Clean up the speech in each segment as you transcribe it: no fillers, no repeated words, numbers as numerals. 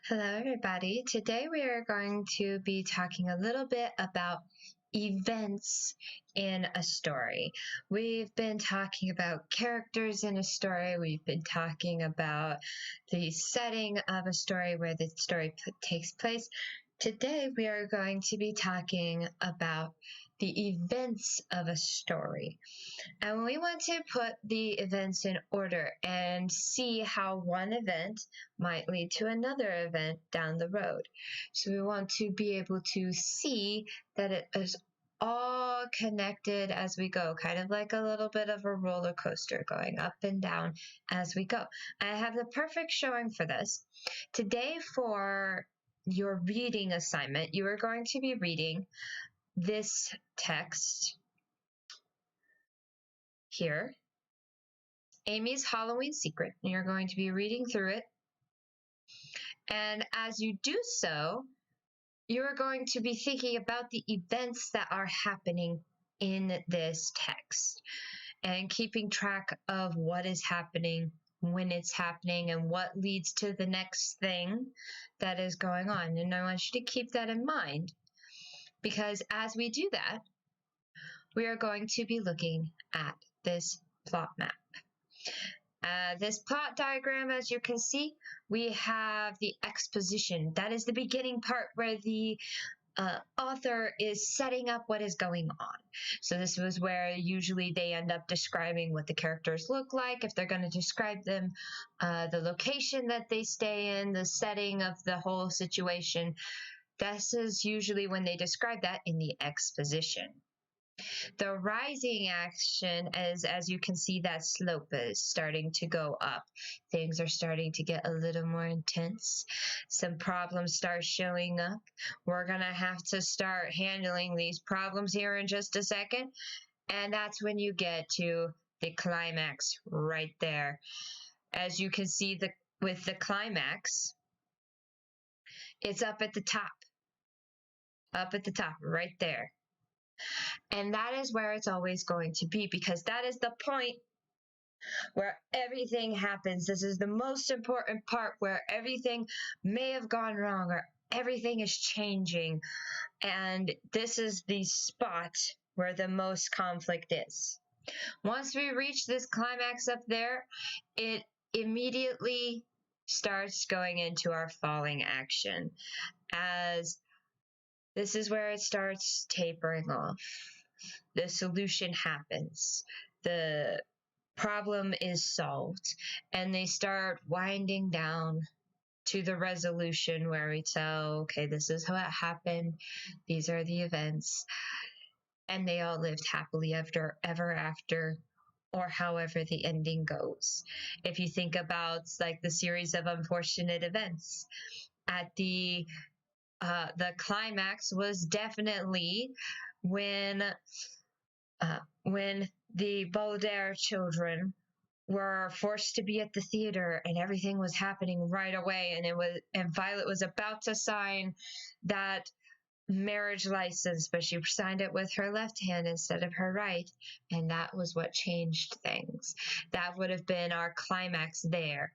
Hello, everybody. Today we are going to be talking a little bit about events in a story. We've been talking about characters in a story. We've been talking about the setting of a story where the story takes place. Today we are going to be talking about the events of a story. And we want to put the events in order and see how one event might lead to another event down the road. So we want to be able to see that it is all connected as we go, kind of like a little bit of a roller coaster going up and down as we go. I have the perfect showing for this. Today for your reading assignment, you are going to be reading this text here, Amy's Halloween Secret, and you're going to be reading through it. And as you do so, you're going to be thinking about the events that are happening in this text and keeping track of what is happening, when it's happening, and what leads to the next thing that is going on. And I want you to keep that in mind, because as we do that, we are going to be looking at this plot map. This plot diagram, as you can see, we have the exposition. That is the beginning part where the author is setting up what is going on. So this was where usually they end up describing what the characters look like, if they're going to describe them, the location that they stay in, the setting of the whole situation. This is usually when they describe that in the exposition. The rising action is, as you can see, that slope is starting to go up. Things are starting to get a little more intense. Some problems start showing up. We're going to have to start handling these problems here in just a second. And that's when you get to the climax right there. As you can see with the climax, it's up at the top right there. And that is where it's always going to be, because that is the point where everything happens. This is the most important part where everything may have gone wrong or everything is changing. And this is the spot where the most conflict is. Once we reach this climax up there, it immediately starts going into our falling action, as this is where it starts tapering off. The solution happens. The problem is solved. And they start winding down to the resolution where we tell, okay, this is how it happened. These are the events. And they all lived happily ever after, or however the ending goes. If you think about like the series of unfortunate events, at the climax was definitely when the Baudelaire children were forced to be at the theater and everything was happening right away, and Violet was about to sign that marriage license, but she signed it with her left hand instead of her right, and that was what changed things. That would have been our climax there.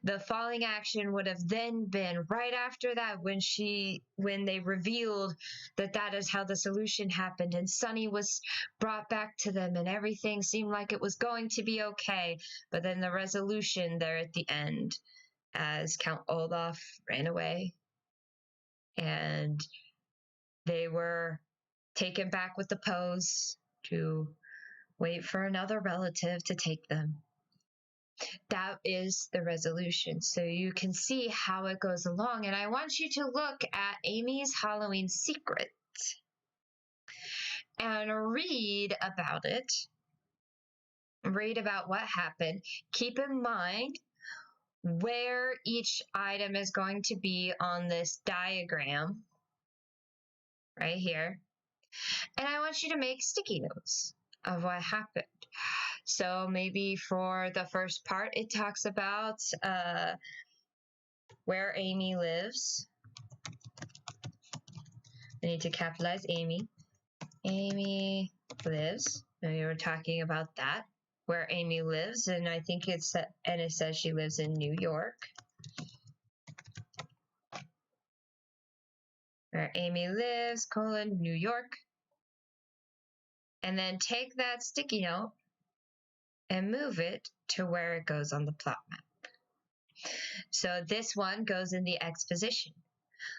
The falling action would have then been right after that, when they revealed that is how the solution happened, and Sunny was brought back to them and everything seemed like it was going to be okay. But then the resolution there at the end, as Count Olaf ran away and they were taken back with the Poes to wait for another relative to take them. That is the resolution. So you can see how it goes along. And I want you to look at Amy's Halloween Secret and read about it. Read about what happened. Keep in mind where each item is going to be on this diagram right here. And I want you to make sticky notes of what happened. So maybe for the first part, it talks about where Amy lives. I need to capitalize Amy. Amy lives. And we were talking about that, where Amy lives, and I think it says she lives in New York. where Amy lives, New York. And then take that sticky note and move it to where it goes on the plot map. So this one goes in the X position.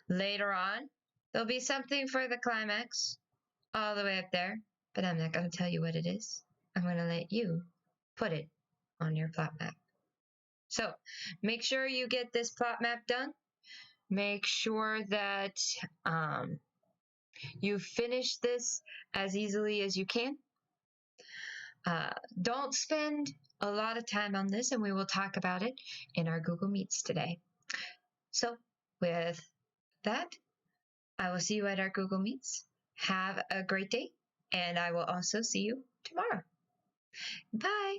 Later on, there'll be something for the climax all the way up there, but I'm not going to tell you what it is. I'm going to let you put it on your plot map. So make sure you get this plot map done. Make sure that you finish this as easily as you can. Don't spend a lot of time on this, and we will talk about it in our Google Meets today. So with that, I will see you at our Google Meets. Have a great day, and I will also see you tomorrow. Bye.